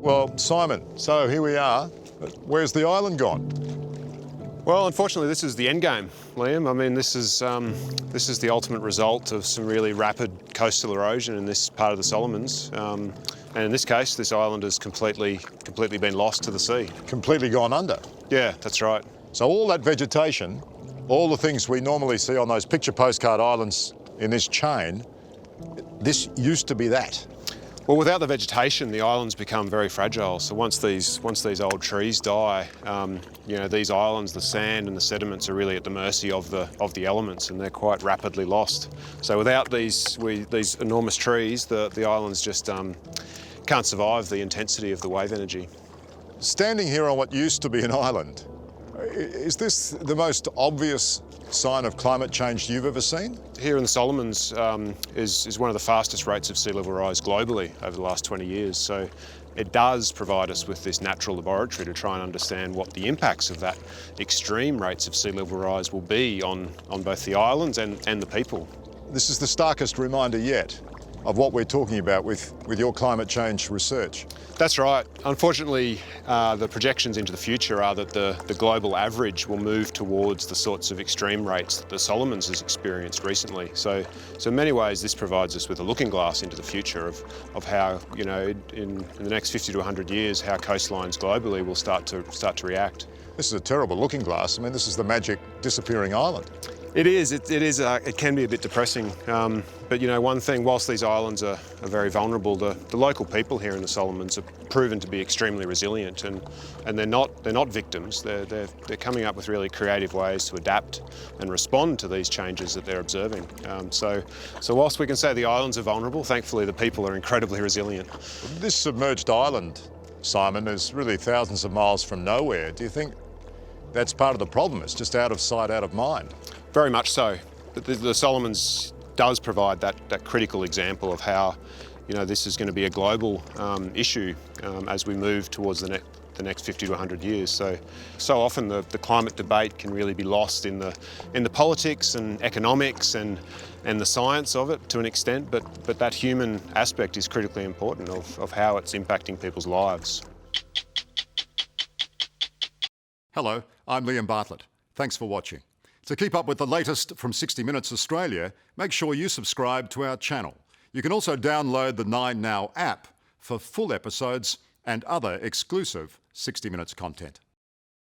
Well, Simon, so here we are. But where's the island gone? Well, unfortunately, this is the end game, Liam. I mean, this is the ultimate result of some really rapid coastal erosion in this part of the Solomons. And in this case, this island has completely been lost to the sea. Completely gone under. Yeah, that's right. So all that vegetation, all the things we normally see on those picture postcard islands in this chain, this used to be that. Well, without the vegetation, the islands become very fragile. So once these old trees die, these islands, the sand and the sediments are really at the mercy of the elements, and they're quite rapidly lost. So without these enormous trees, the islands just can't survive the intensity of the wave energy. Standing here on what used to be an island, is this the most obvious sign of climate change you've ever seen? Here in the Solomons is one of the fastest rates of sea level rise globally over the last 20 years. So it does provide us with this natural laboratory to try and understand what the impacts of that extreme rates of sea level rise will be on both the islands and the people. This is the starkest reminder yet of what we're talking about with your climate change research. That's right. Unfortunately, the projections into the future are that the global average will move towards the sorts of extreme rates that the Solomons has experienced recently. So in many ways, this provides us with a looking glass into the future of how, in the next 50 to 100 years, how coastlines globally will start to react. This is a terrible looking glass. I mean, this is the magic disappearing island. It is. It can be a bit depressing. But one thing, whilst these islands are very vulnerable, the local people here in the Solomons have proven to be extremely resilient, and they're not victims. They're coming up with really creative ways to adapt and respond to these changes that they're observing. So whilst we can say the islands are vulnerable, thankfully the people are incredibly resilient. This submerged island, Simon, is really thousands of miles from nowhere. Do you think that's part of the problem? It's just out of sight, out of mind. Very much so. The Solomons does provide that critical example of how, this is going to be a global issue as we move towards the next 50 to 100 years. So often the climate debate can really be lost in the politics and economics and the science of it to an extent, but that human aspect is critically important of how it's impacting people's lives. Hello, I'm Liam Bartlett. Thanks for watching. To keep up with the latest from 60 Minutes Australia, make sure you subscribe to our channel. You can also download the 9Now app for full episodes and other exclusive 60 Minutes content.